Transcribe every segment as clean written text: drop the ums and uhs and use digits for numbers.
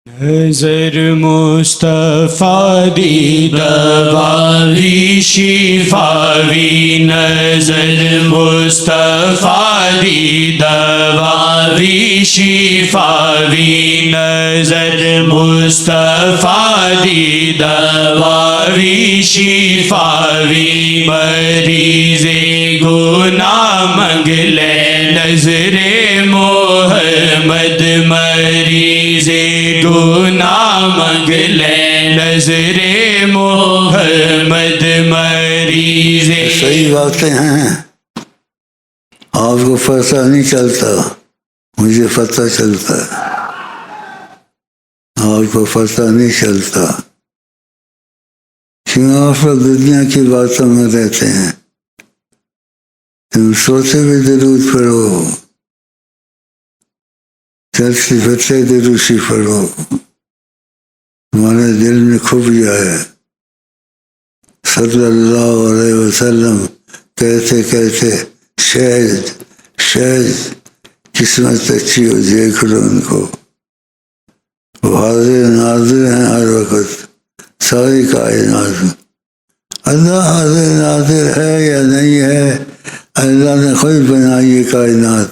نظر مصطفیٰ دی دواوی شفاوی، نظر مصطفیٰ دی دواوی شفاوی، نظر مصطفیٰ دی دواوی شفاوی، مریض گناہ منگ لے نظر محمد، مریض گناہ منگ لے نظر محمد، مریض. صحیح باتیں ہیں. آپ کو پتہ نہیں چلتا، مجھے پتہ چلتا ہے. آپ کو پتہ نہیں چلتا کیوں آپ لوگ دنیا کی باتوں میں رہتے ہیں. تم سوتے بھی درود پڑھو، چلتے پھرتے دروشی پڑھو، تمہارے دل میں کھپ جائے. صلی اللہ علیہ وسلم کہتے کہتے شاید قسمت اچھی ہو، دیکھ لو ان کو، وہ حاضر ناظر ہیں ہر وقت ساری کائنات. اللہ حاضر ناظر ہے یا نہیں ہے؟ اللہ نے خود بنائی یہ کائنات،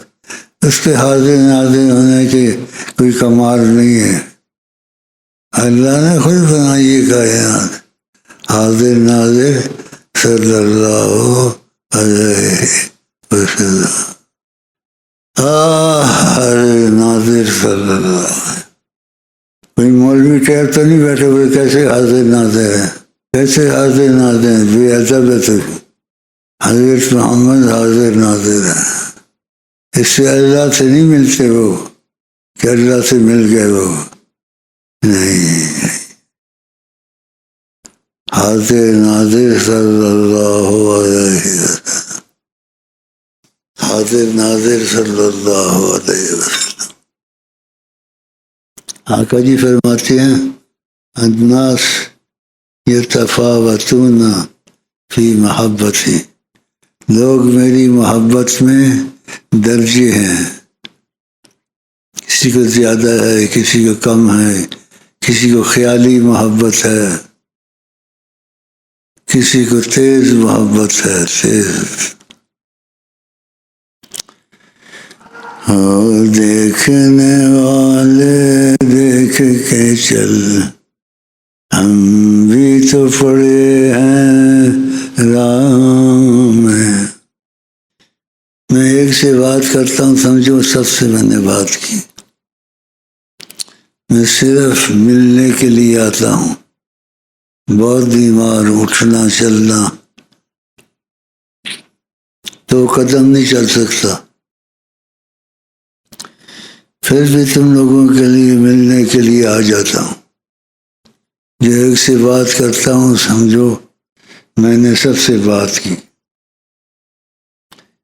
اس کے حاضر ناظر ہونے کی کوئی کمال نہیں ہے. اللہ نے خود بنائی یہ کائنات، حاضر ناظر صلی اللہ علیہ وسلم. حاضر ناظر صلی اللہ علیہ. کوئی مولوی ٹیب تو نہیں بیٹھے ہوئے کیسے حاضر ناظر ہیں، کیسے حاضر ناظر ہیں؟ بے ادب ہے تو. حضرت محمد حاضر ناظر ہیں. اس سے اللہ سے نہیں ملتے وہ کہ اللہ سے مل گئے، وہ نہیں. حاضر ناظر صلی اللہ علیہ وسلم، حاضر ناظر صلی اللہ علیہ وسلم. آقا جی فرماتے ہیں الناس یتفاوتون فی محبتی، لوگ میری محبت میں درجے ہیں. کسی کو زیادہ ہے، کسی کو کم ہے، کسی کو خیالی محبت ہے، کسی کو تیز محبت ہے، تیز. اور دیکھنے والے دیکھ کے چل، ہم بھی تو پڑے ہیں راہ میں. میں ایک سے بات کرتا ہوں، سمجھو سب سے میں نے بات کی. میں صرف ملنے کے لیے آتا ہوں. بہت بیمار، اٹھنا چلنا، 2 قدم نہیں چل سکتا، پھر بھی تم لوگوں کے لیے ملنے کے لیے آ جاتا ہوں. جو ایک سے بات کرتا ہوں سمجھو میں نے سب سے بات کی.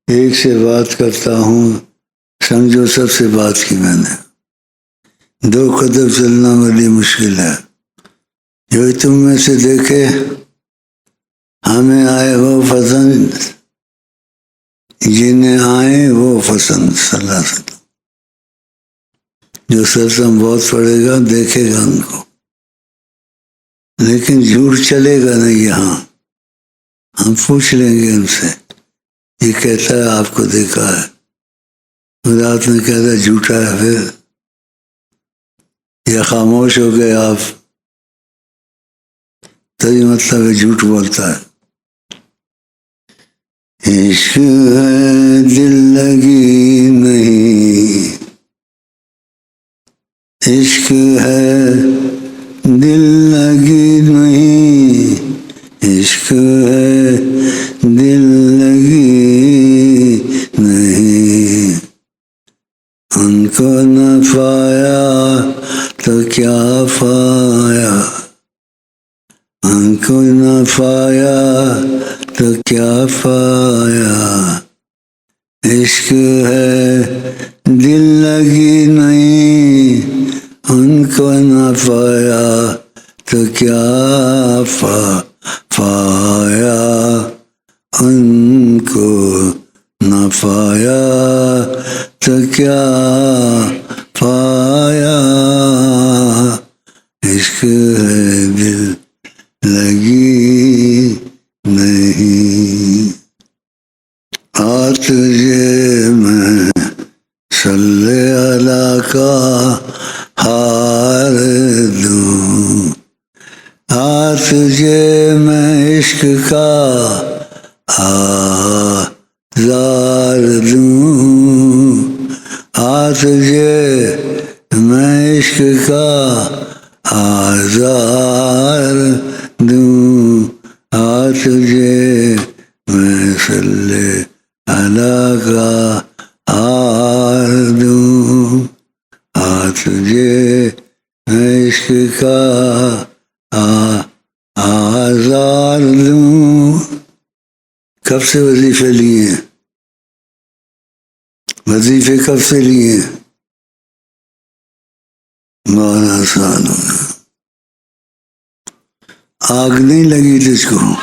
ایک سے بات کرتا ہوں سمجھو سب سے بات کی میں نے. 2 قدم چلنا بڑی مشکل ہے. جو تم میں سے دیکھے ہمیں آئے وہ پسند، جنہیں آئے وہ پسند. صلی اللہ علیہ وسلم. جو سرسم بہت پڑے گا دیکھے گا ان کو، لیکن جھوٹ چلے گا نہیں. یہاں ہم پوچھ لیں گے ان سے، یہ کہتا ہے آپ کو دیکھا ہے، رات میں کہتا ہے جھوٹا ہے، پھر یا خاموش ہو گئے آپ، تبھی مطلب ہے جھوٹ بولتا ہے. عشق ہے دل لگی نہیں، عشق ہے دل لگی نہیں، عشق ہے دل لگی نہیں. ان کو نہ پایا تو کیا پایا، ان کو نہ پایا تو کیا پایا. عشق ہے دل لگی نہیں، ان کو نہ پایا تو کیا پایا، ان کو نہ پایا تو کیا پایا. عشق ہے دل لگی نہیں، آ تجھے میں صلی اللہ کا ہار دوں، آ تجھے میں عشق کا آزار دوں، آ تجھے میں عشق کا آزار دوں، آ تجھے میں صلی اللہ کا ہار دوں، آ تجھے میں عشق کا آزار دوں۔ کب سے وظیفے لیے؟ وظیفے کب سے لیے؟ 12 سال ہو گئے۔ آگ نہیں لگی تجھ کو؟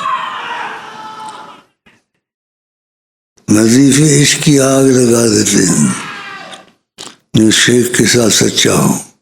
وظیفے عشق کی آگ لگا دیتے ہیں جو شیخ کے ساتھ سچا ہو۔